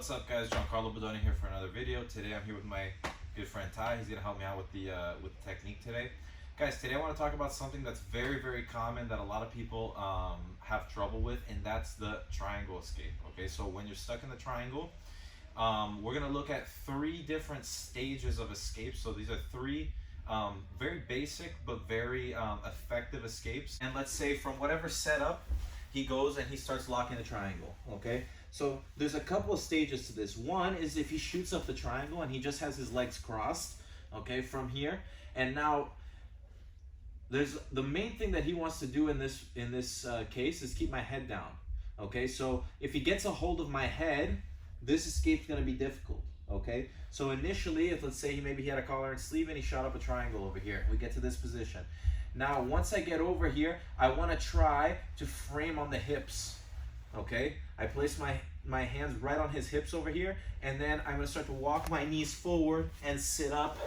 What's up, guys? Giancarlo Bedoni here for another video. Today I'm here with my good friend Ty. He's gonna help me out with the technique today. Guys, today I want to talk about something that's very common that a lot of people have trouble with, and that's the triangle escape. Okay, so when you're stuck in the triangle, we're gonna look at 3 different stages of escape. So these are 3 very basic but very effective escapes. And let's say from whatever setup he goes and he starts locking the triangle. Okay, so there's a couple of stages to this. One is if he shoots up the triangle and he just has his legs crossed, okay, from here. And now there's the main thing that he wants to do in this case is keep my head down. Okay, so if he gets a hold of my head, this escape's going to be difficult. Okay, so initially, if let's say maybe he had a collar and sleeve and he shot up a triangle over here, we get to this position. Now once I get over here, I want to try to frame on the hips. Okay, I place my hands right on his hips over here, and then I'm going to start to walk my knees forward and sit up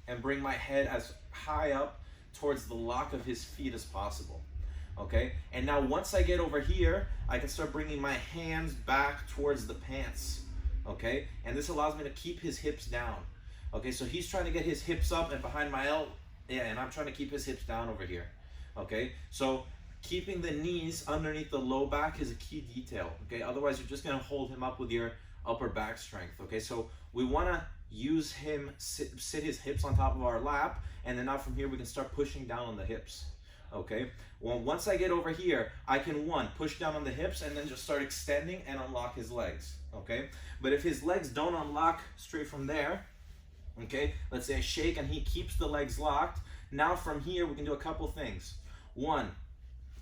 and bring my head as high up towards the lock of his feet as possible. Okay, and now once I get over here, I can start bringing my hands back towards the pants. Okay, and this allows me to keep his hips down. Okay, so he's trying to get his hips up and behind my elbow, yeah, and I'm trying to keep his hips down over here. Okay, so keeping the knees underneath the low back is a key detail. Okay, otherwise you're just going to hold him up with your upper back strength. Okay, so we want to use him sit his hips on top of our lap, and then now from here we can start pushing down on the hips. Okay, well, once I get over here, I can push down on the hips and then just start extending and unlock his legs. Okay, but if his legs don't unlock straight from there, okay, let's say I shake and he keeps the legs locked. Now from here we can do a couple things. One,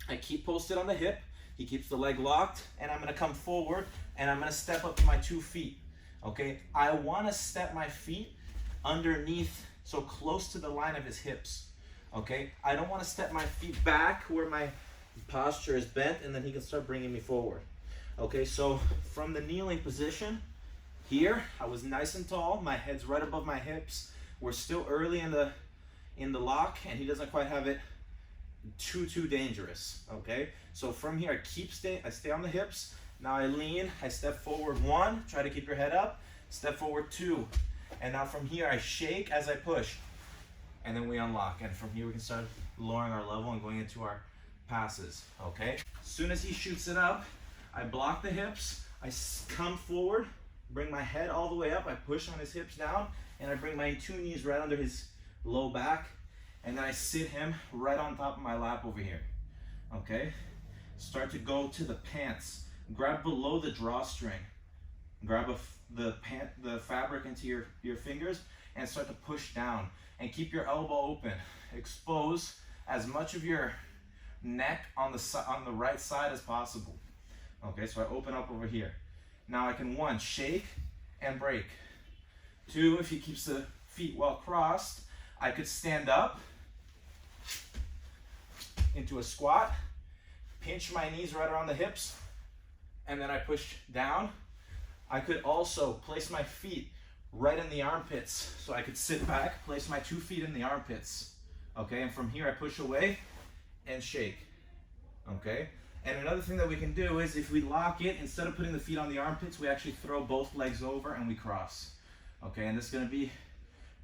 I keep posted on the hip, he keeps the leg locked, and I'm going to come forward and I'm going to step up to my 2 feet. Okay, I want to step my feet underneath, so close to the line of his hips. Okay, I don't want to step my feet back where my posture is bent and then he can start bringing me forward. Okay, so from the kneeling position here, I was nice and tall, my head's right above my hips. We're still early in the lock and he doesn't quite have it too dangerous. Okay, so from here I stay on the hips. Now I lean, I step forward 1, try to keep your head up, step forward 2, and now from here I shake as I push, and then we unlock, and from here we can start lowering our level and going into our passes. Okay, as soon as he shoots it up, I block the hips, I come forward, bring my head all the way up, I push on his hips down, and I bring my 2 knees right under his low back, and then I sit him right on top of my lap over here. Okay, start to go to the pants. Grab below the drawstring. Grab the fabric into your fingers and start to push down. And keep your elbow open. Expose as much of your neck on the right side as possible. Okay, so I open up over here. Now I can 1, shake and break. 2, if he keeps the feet well crossed, I could stand up into a squat, pinch my knees right around the hips, and then I push down. I could also place my feet right in the armpits, so I could sit back, place my 2 feet in the armpits. Okay, and from here I push away and shake. Okay, and another thing that we can do is if we lock it, instead of putting the feet on the armpits, we actually throw both legs over and we cross. Okay, and this is going to be a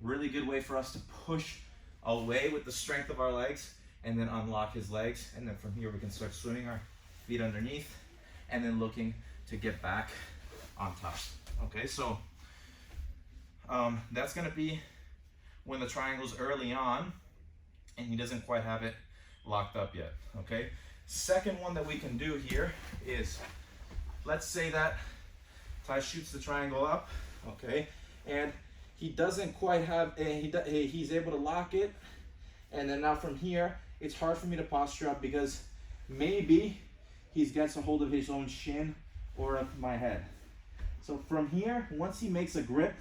really good way for us to push away with the strength of our legs and then unlock his legs, and then from here we can start swinging our feet underneath and then looking to get back on top. Okay, so that's going to be when the triangle's early on and he doesn't quite have it locked up yet. Okay, second one that we can do here is, let's say that Ty shoots the triangle up, okay, and he doesn't quite have he's able to lock it, and then now from here it's hard for me to posture up because maybe he gets a hold of his own shin or of my head. So from here, once he makes a grip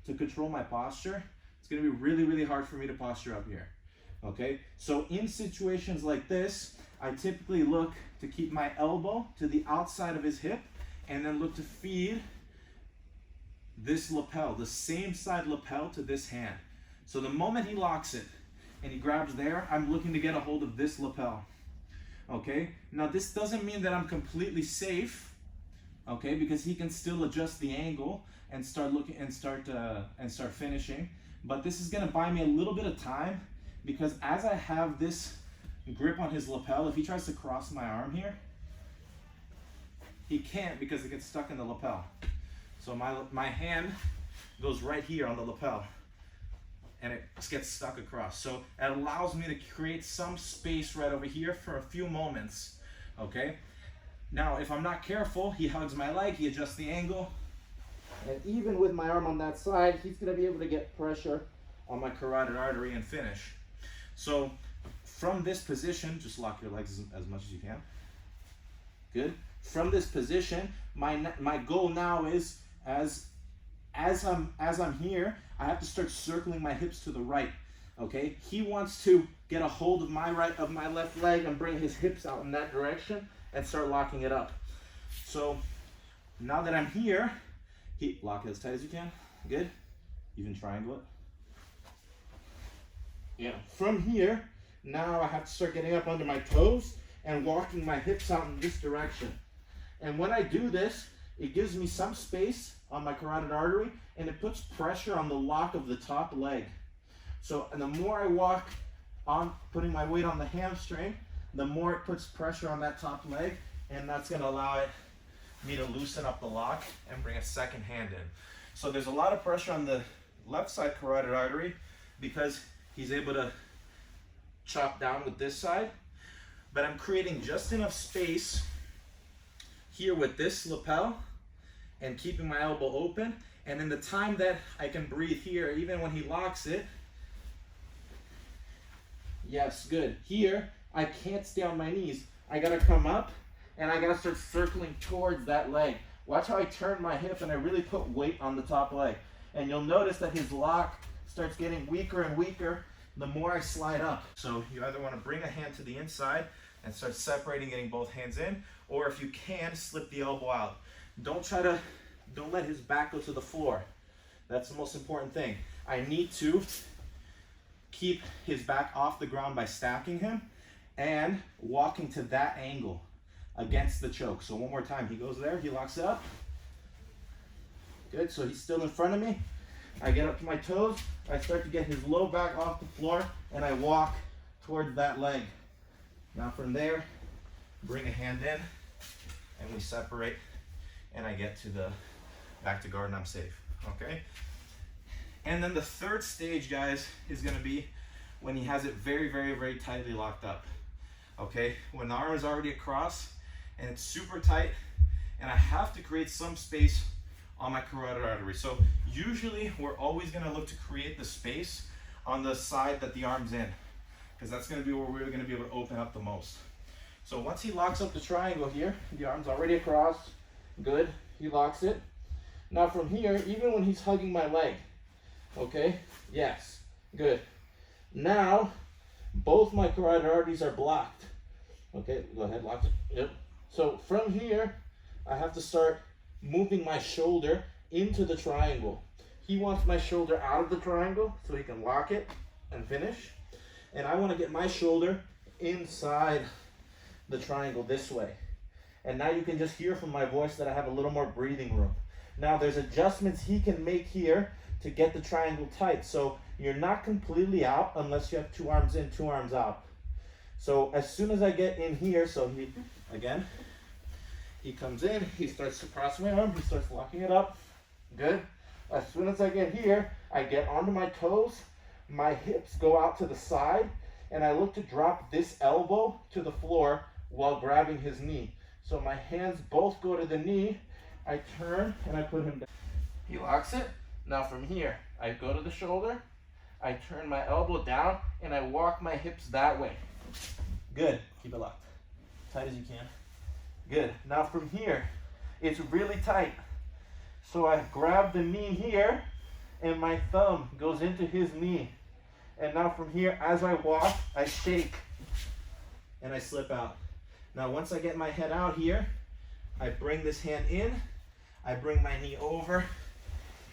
to control my posture, it's going to be really hard for me to posture up here. Okay, so in situations like this, I typically look to keep my elbow to the outside of his hip and then look to feed this lapel, the same side lapel, to this hand. So the moment he locks it and he grabs there, I'm looking to get a hold of this lapel. Okay, now this doesn't mean that I'm completely safe okay, because he can still adjust the angle and start looking and start finishing. But this is gonna buy me a little bit of time, because as I have this grip on his lapel, if he tries to cross my arm here, he can't, because it gets stuck in the lapel. So my hand goes right here on the lapel and it gets stuck across. So it allows me to create some space right over here for a few moments, okay? Now, if I'm not careful, he hugs my leg, he adjusts the angle, and even with my arm on that side, he's gonna be able to get pressure on my carotid artery and finish. So from this position, just lock your legs as much as you can. Good. From this position, my goal now is as I'm here, I have to start circling my hips to the right. Okay. He wants to get a hold of my left leg and bring his hips out in that direction and start locking it up. So now that I'm here, lock it as tight as you can. Good. Even triangle it. Yeah. From here, now I have to start getting up under my toes and walking my hips out in this direction. And when I do this, it gives me some space on my carotid artery, and it puts pressure on the lock of the top leg. So, and the more I walk on, putting my weight on the hamstring, the more it puts pressure on that top leg, and that's gonna allow me to loosen up the lock and bring a second hand in. So there's a lot of pressure on the left side carotid artery because he's able to chop down with this side, but I'm creating just enough space here with this lapel and keeping my elbow open. And in the time that I can breathe here, even when he locks it, yes, good. Here, I can't stay on my knees. I gotta come up and I gotta start circling towards that leg. Watch how I turn my hip and I really put weight on the top leg. And you'll notice that his lock starts getting weaker and weaker the more I slide up. So you either want to bring a hand to the inside and start separating, getting both hands in, or if you can, slip the elbow out. Don't let his back go to the floor. That's the most important thing. I need to keep his back off the ground by stacking him and walking to that angle against the choke. So one more time, he goes there, he locks it up. Good, so he's still in front of me. I get up to my toes, I start to get his low back off the floor, and I walk towards that leg. Now from there, bring a hand in, and we separate, and I get to the back to guard, and I'm safe, okay? And then the third stage, guys, is gonna be when he has it very, very, very tightly locked up, okay? When the arm is already across, and it's super tight, and I have to create some space on my carotid artery. So usually we're always gonna look to create the space on the side that the arm's in, because that's gonna be where we're gonna be able to open up the most. So once he locks up the triangle here, the arm's already across, good, he locks it. Now from here, even when he's hugging my leg, okay, yes, good. Now, both my carotid arteries are blocked. Okay, go ahead, lock it, yep. So from here, I have to start moving my shoulder into the triangle. He wants my shoulder out of the triangle so he can lock it and finish. And I want to get my shoulder inside the triangle this way. And now you can just hear from my voice that I have a little more breathing room. Now there's adjustments he can make here to get the triangle tight. So you're not completely out unless you have two arms in, two arms out. So as soon as I get in here, so he comes in, he starts to cross my arm, he starts locking it up. Good. As soon as I get here, I get onto my toes, my hips go out to the side, and I look to drop this elbow to the floor while grabbing his knee. So my hands both go to the knee, I turn and I put him down. He locks it. Now from here, I go to the shoulder, I turn my elbow down, and I walk my hips that way. Good. Keep it locked. Tight as you can. Good. Now from here, it's really tight. So I grab the knee here, and my thumb goes into his knee. And now from here, as I walk, I shake, and I slip out. Now once I get my head out here, I bring this hand in, I bring my knee over,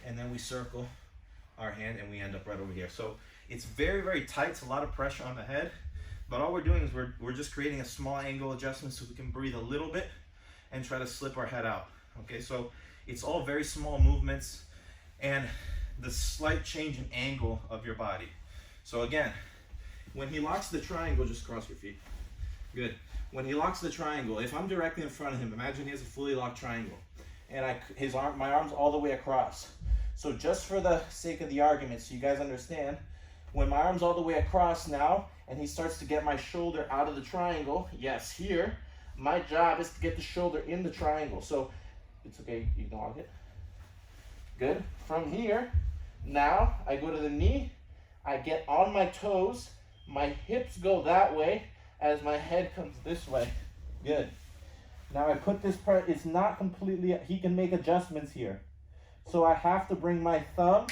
and then we circle our hand, and we end up right over here. So it's very, very tight. It's a lot of pressure on the head. But all we're doing is we're just creating a small angle adjustment so we can breathe a little bit and try to slip our head out, Okay, so it's all very small movements and the slight change in angle of your body. So again, when he locks the triangle, just cross your feet. Good. When he locks the triangle, if I'm directly in front of him, imagine he has a fully locked triangle, and my arm's all the way across. So just for the sake of the argument, so you guys understand, when my arm's all the way across now, and he starts to get my shoulder out of the triangle, yes, here, my job is to get the shoulder in the triangle. So it's okay, you can lock it. Good. From here, now I go to the knee, I get on my toes, my hips go that way as my head comes this way. Good. Now I put this part, it's not completely, he can make adjustments here. So I have to bring my thumb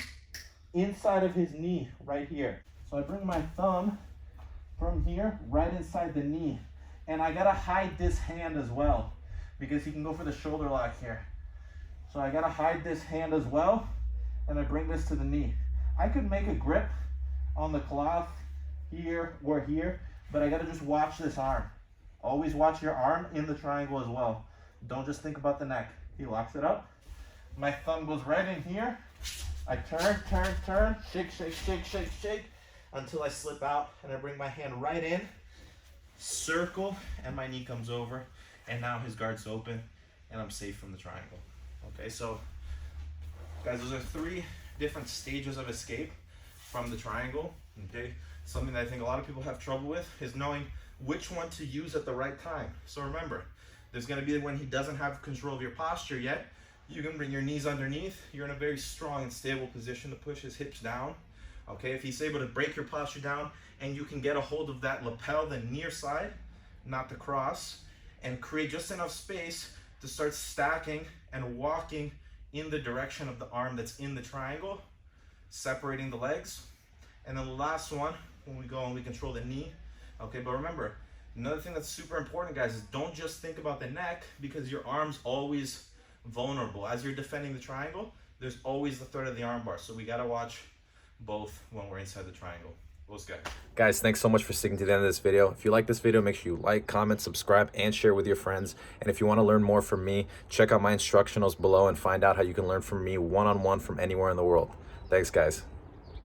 inside of his knee right here. So I bring my thumb from here right inside the knee. And I gotta hide this hand as well because he can go for the shoulder lock here. So I gotta hide this hand as well, and I bring this to the knee. I could make a grip on the cloth here or here, but I gotta just watch this arm. Always watch your arm in the triangle as well. Don't just think about the neck. He locks it up. My thumb goes right in here. I turn, shake, shake, shake, shake, shake, until I slip out, and I bring my hand right in, circle, and my knee comes over, and now his guard's open, and I'm safe from the triangle. Okay, so guys, those are 3 different stages of escape from the triangle. Okay, something that I think a lot of people have trouble with is knowing which one to use at the right time. So remember, there's going to be when he doesn't have control of your posture yet. You can bring your knees underneath. You're in a very strong and stable position to push his hips down. Okay, if he's able to break your posture down and you can get a hold of that lapel, the near side, not the cross, and create just enough space to start stacking and walking in the direction of the arm that's in the triangle, separating the legs. And then the last one, when we go and we control the knee. Okay, but remember, another thing that's super important, guys, is don't just think about the neck, because your arm's always vulnerable. As you're defending the triangle, there's always the threat of the arm bar. So we gotta watch both when we're inside the triangle. Those guys. Guys, thanks so much for sticking to the end of this video. If you like this video, make sure you like, comment, subscribe, and share with your friends. And if you want to learn more from me, check out my instructionals below and find out how you can learn from me one-on-one from anywhere in the world. Thanks, guys.